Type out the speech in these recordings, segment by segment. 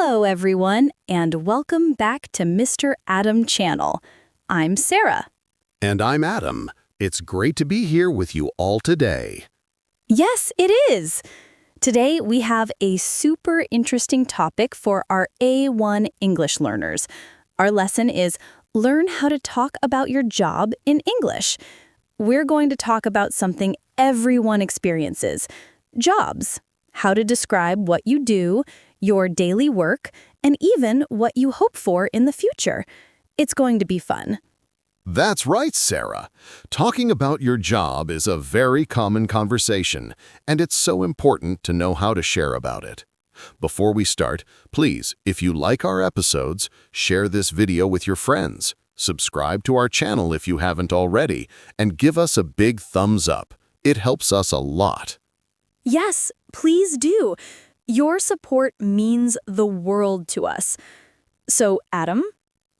Hello, everyone, and welcome back to Mr. Adam Channel. I'm Sarah. And I'm Adam. It's great to be here with you all today. Yes, it is. Today, we have a super interesting topic for our A1 English learners. Our lesson is Learn how to talk about your job in English. We're going to talk about something everyone experiences, jobs. How to describe what you do, your daily work, and even what you hope for in the future. It's going to be fun. That's right, Sarah. Talking about your job is a very common conversation, and it's so important to know how to share about it. Before we start, please, if you like our episodes, share this video with your friends, subscribe to our channel if you haven't already, and give us a big thumbs up. It helps us a lot. Yes, please do. Your support means the world to us. So, Adam,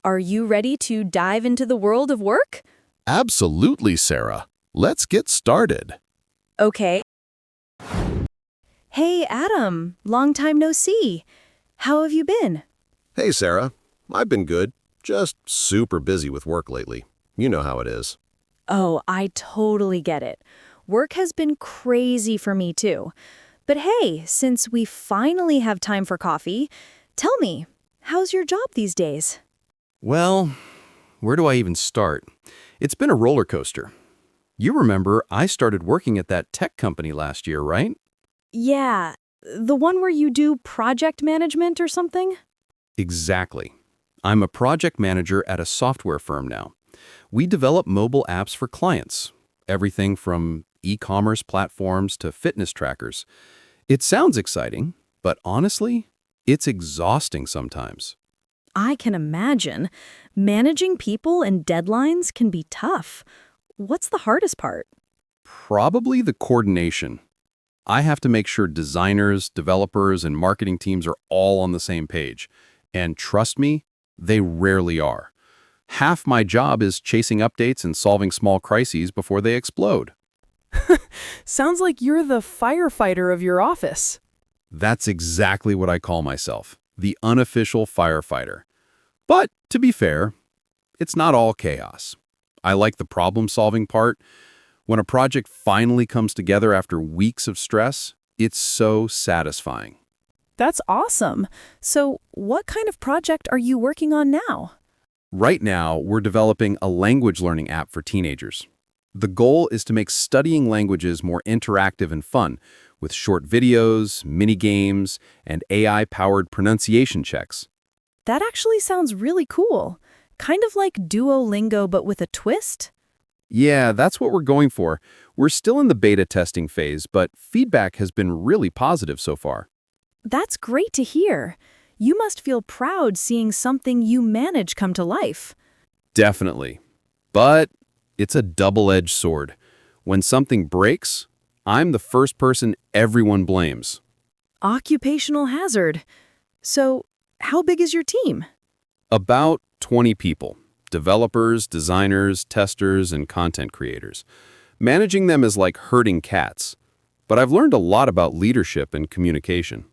are you ready to dive into the world of work? Absolutely, Sarah. Let's get started. Okay. Hey, Adam, long time no see. How have you been? Hey, Sarah. I've been good. Just super busy with work lately. You know how it is. Oh, I totally get it. Work has been crazy for me too. But hey, since we finally have time for coffee, tell me, how's your job these days? Well, where do I even start? It's been a roller coaster. You remember I started working at that tech company last year, right? Yeah, the one where you do project management or something? Exactly. I'm a project manager at a software firm now. We develop mobile apps for clients, everything from e-commerce platforms to fitness trackers. It sounds exciting, but honestly, it's exhausting sometimes. I can imagine. Managing people and deadlines can be tough. What's the hardest part? Probably the coordination. I have to make sure designers, developers, and marketing teams are all on the same page. And trust me, they rarely are. Half my job is chasing updates and solving small crises before they explode. Sounds like you're the firefighter of your office. That's exactly what I call myself, the unofficial firefighter. But to be fair, it's not all chaos. I like the problem-solving part. When a project finally comes together after weeks of stress, it's so satisfying. That's awesome. So, what kind of project are you working on now? Right now, we're developing a language learning app for teenagers. The goal is to make studying languages more interactive and fun, with short videos, mini-games, and AI-powered pronunciation checks. That actually sounds really cool. Kind of like Duolingo, but with a twist? Yeah, that's what we're going for. We're still in the beta testing phase, but feedback has been really positive so far. That's great to hear. You must feel proud seeing something you manage come to life. Definitely. But it's a double-edged sword. When something breaks, I'm the first person everyone blames. Occupational hazard. So, how big is your team? About 20 people. Developers, designers, testers, and content creators. Managing them is like herding cats. But I've learned a lot about leadership and communication.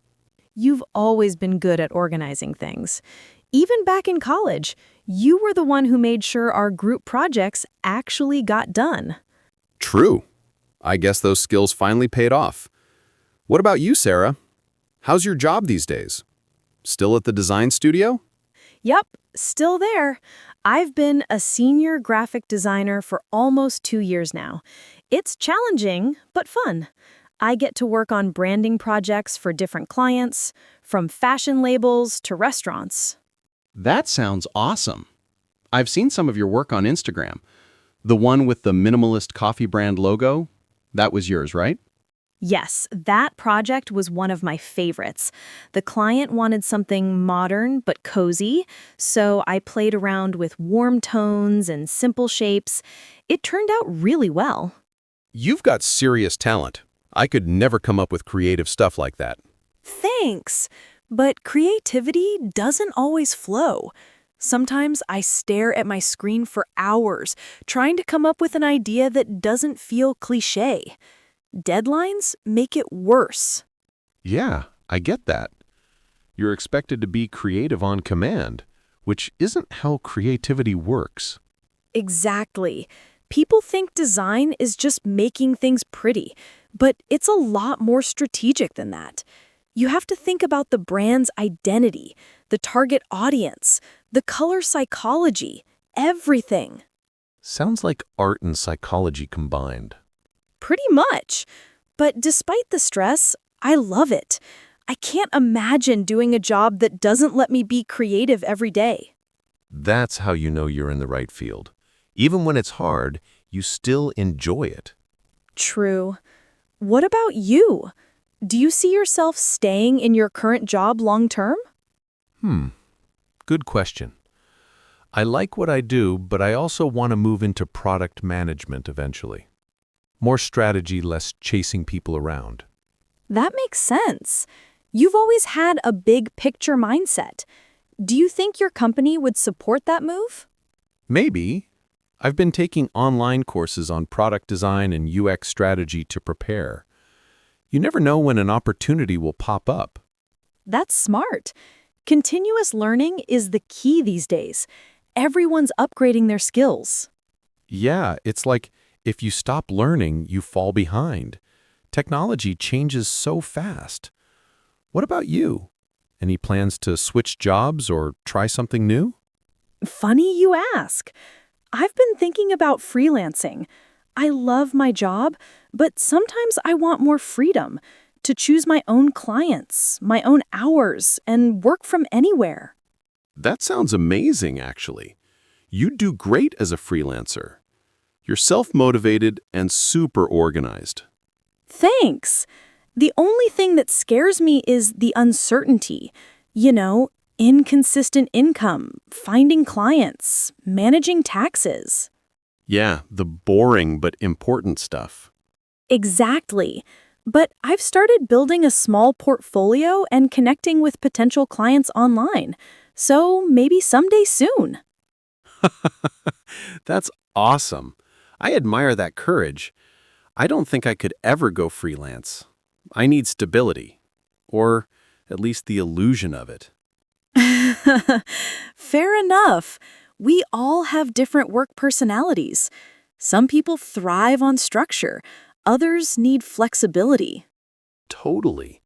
You've always been good at organizing things. Even back in college, you were the one who made sure our group projects actually got done. True. I guess those skills finally paid off. What about you, Sarah? How's your job these days? Still at the design studio? Yep, still there. I've been a senior graphic designer for almost 2 years now. It's challenging, but fun. I get to work on branding projects for different clients, from fashion labels to restaurants. That sounds awesome. I've seen some of your work on Instagram. The one with the minimalist coffee brand logo, that was yours, right? Yes, that project was one of my favorites. The client wanted something modern but cozy, so I played around with warm tones and simple shapes. It turned out really well. You've got serious talent. I could never come up with creative stuff like that. Thanks, but creativity doesn't always flow. Sometimes I stare at my screen for hours, trying to come up with an idea that doesn't feel cliché. Deadlines make it worse. Yeah, I get that. You're expected to be creative on command, which isn't how creativity works. Exactly. People think design is just making things pretty, but it's a lot more strategic than that. You have to think about the brand's identity, the target audience, the color psychology, everything. Sounds like art and psychology combined. Pretty much. But despite the stress, I love it. I can't imagine doing a job that doesn't let me be creative every day. That's how you know you're in the right field. Even when it's hard, you still enjoy it. True. What about you? Do you see yourself staying in your current job long term? Good question. I like what I do, but I also want to move into product management eventually. More strategy, less chasing people around. That makes sense. You've always had a big picture mindset. Do you think your company would support that move? Maybe. I've been taking online courses on product design and UX strategy to prepare. You never know when an opportunity will pop up. That's smart. Continuous learning is the key these days. Everyone's upgrading their skills. Yeah, it's like if you stop learning, you fall behind. Technology changes so fast. What about you? Any plans to switch jobs or try something new? Funny you ask. I've been thinking about freelancing. I love my job, but sometimes I want more freedom to choose my own clients, my own hours, and work from anywhere. That sounds amazing, actually. You'd do great as a freelancer. You're self-motivated and super organized. Thanks. The only thing that scares me is the uncertainty. Inconsistent income, finding clients, managing taxes. Yeah, the boring but important stuff. Exactly. But I've started building a small portfolio and connecting with potential clients online. So maybe someday soon. That's awesome. I admire that courage. I don't think I could ever go freelance. I need stability, or at least the illusion of it. Fair enough. We all have different work personalities. Some people thrive on structure. Others need flexibility. Totally.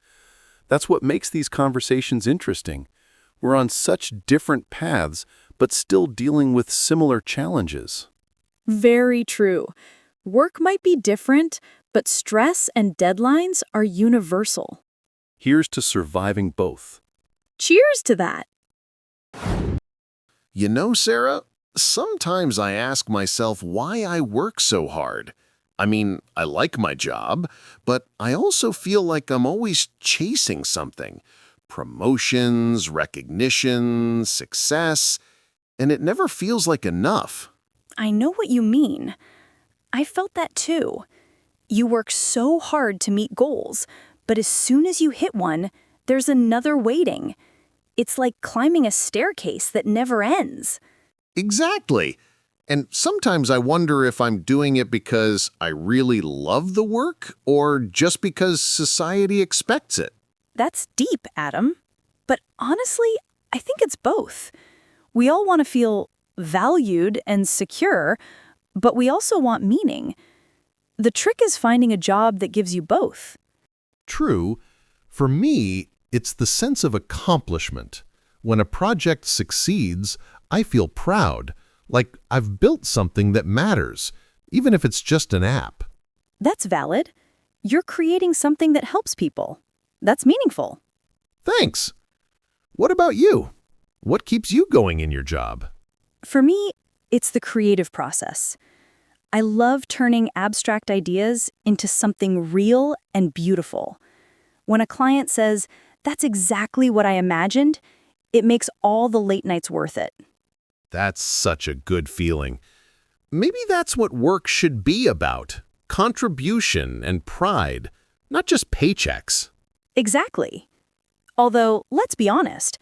That's what makes these conversations interesting. We're on such different paths, but still dealing with similar challenges. Very true. Work might be different, but stress and deadlines are universal. Here's to surviving both. Cheers to that. You know, Sarah, sometimes I ask myself why I work so hard. I mean, I like my job, but I also feel like I'm always chasing something. Promotions, recognition, success, and it never feels like enough. I know what you mean. I felt that too. You work so hard to meet goals, but as soon as you hit one, there's another waiting. It's like climbing a staircase that never ends. Exactly. And sometimes I wonder if I'm doing it because I really love the work or just because society expects it. That's deep, Adam. But honestly, I think it's both. We all want to feel valued and secure, but we also want meaning. The trick is finding a job that gives you both. True. For me, it's the sense of accomplishment. When a project succeeds, I feel proud, like I've built something that matters, even if it's just an app. That's valid. You're creating something that helps people. That's meaningful. Thanks. What about you? What keeps you going in your job? For me, it's the creative process. I love turning abstract ideas into something real and beautiful. When a client says, "That's exactly what I imagined," it makes all the late nights worth it. That's such a good feeling. Maybe that's what work should be about. Contribution and pride, not just paychecks. Exactly. Although, let's be honest,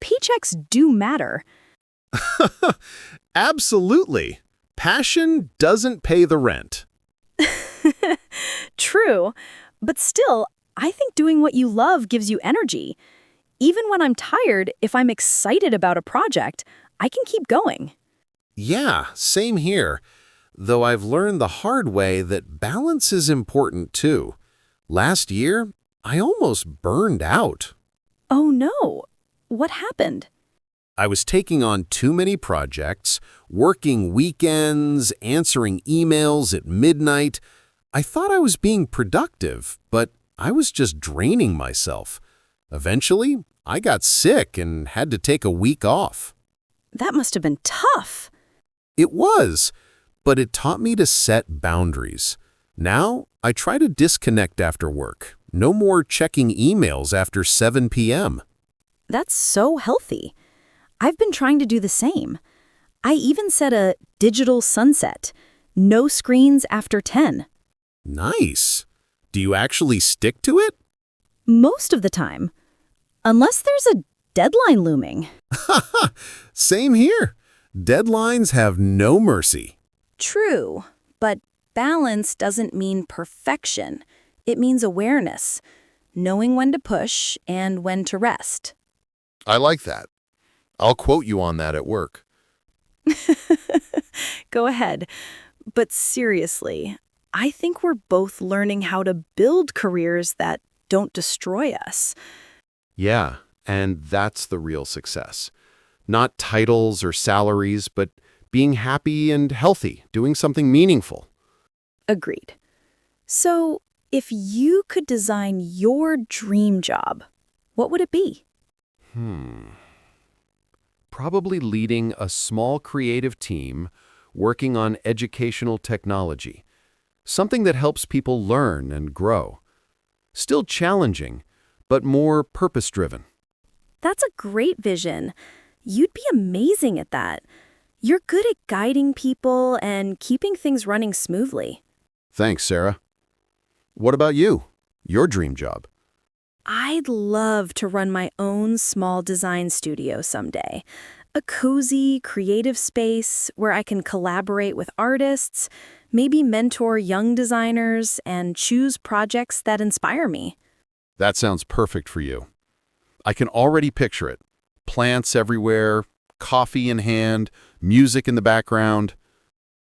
paychecks do matter. Absolutely. Passion doesn't pay the rent. True, but still, I think doing what you love gives you energy. Even when I'm tired, if I'm excited about a project, I can keep going. Yeah, same here. Though I've learned the hard way that balance is important too. Last year, I almost burned out. Oh no, what happened? I was taking on too many projects, working weekends, answering emails at midnight. I thought I was being productive, but I was just draining myself. Eventually, I got sick and had to take a week off. That must have been tough. It was, but it taught me to set boundaries. Now, I try to disconnect after work. No more checking emails after 7 p.m. That's so healthy. I've been trying to do the same. I even set a digital sunset. No screens after 10. Nice. Do you actually stick to it? Most of the time. Unless there's a deadline looming. Same here. Deadlines have no mercy. True, but balance doesn't mean perfection. It means awareness, knowing when to push and when to rest. I like that. I'll quote you on that at work. Go ahead. But seriously, I think we're both learning how to build careers that don't destroy us. Yeah, and that's the real success. Not titles or salaries, but being happy and healthy, doing something meaningful. Agreed. So, if you could design your dream job, what would it be? Probably leading a small creative team working on educational technology, something that helps people learn and grow. Still challenging, but more purpose-driven. That's a great vision. You'd be amazing at that. You're good at guiding people and keeping things running smoothly. Thanks, Sarah. What about you? Your dream job? I'd love to run my own small design studio someday. A cozy, creative space where I can collaborate with artists, maybe mentor young designers, and choose projects that inspire me. That sounds perfect for you. I can already picture it. Plants everywhere, coffee in hand, music in the background.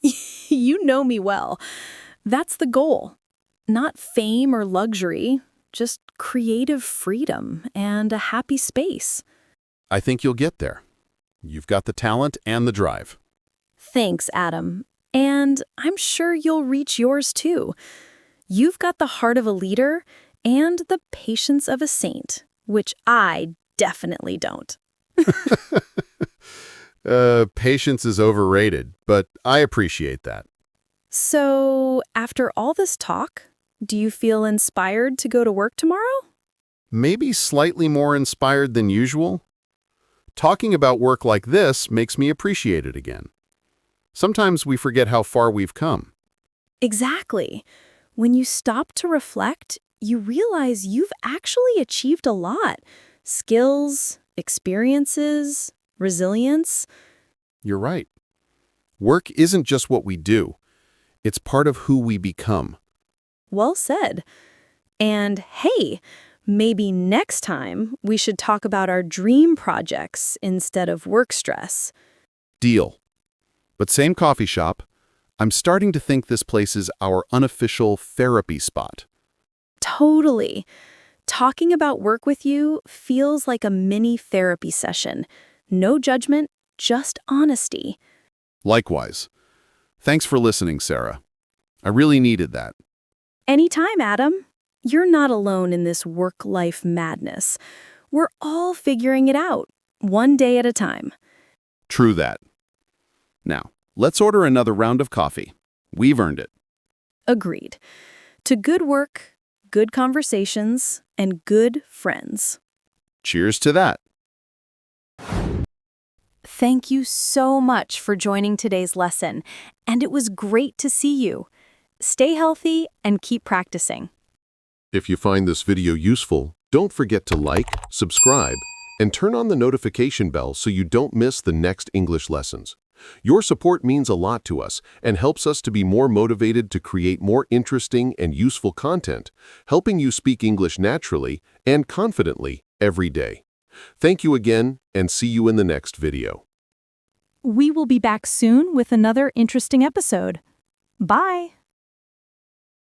You know me well. That's the goal. Not fame or luxury, just creative freedom and a happy space. I think you'll get there. You've got the talent and the drive. Thanks, Adam. And I'm sure you'll reach yours too. You've got the heart of a leader and the patience of a saint, which I definitely don't. Patience is overrated, but I appreciate that. So, after all this talk, do you feel inspired to go to work tomorrow? Maybe slightly more inspired than usual. Talking about work like this makes me appreciate it again. Sometimes we forget how far we've come. Exactly. When you stop to reflect, you realize you've actually achieved a lot. Skills, experiences, resilience. You're right. Work isn't just what we do. It's part of who we become. Well said. And hey, maybe next time we should talk about our dream projects instead of work stress. Deal. But same coffee shop, I'm starting to think this place is our unofficial therapy spot. Totally. Talking about work with you feels like a mini therapy session. No judgment, just honesty. Likewise. Thanks for listening, Sarah. I really needed that. Anytime, Adam. You're not alone in this work-life madness. We're all figuring it out, one day at a time. True that. Now, let's order another round of coffee. We've earned it. Agreed. To good work, good conversations, and good friends. Cheers to that. Thank you so much for joining today's lesson, and it was great to see you. Stay healthy and keep practicing. If you find this video useful, don't forget to like, subscribe, and turn on the notification bell so you don't miss the next English lessons. Your support means a lot to us and helps us to be more motivated to create more interesting and useful content, helping you speak English naturally and confidently every day. Thank you again, and see you in the next video. We will be back soon with another interesting episode. Bye!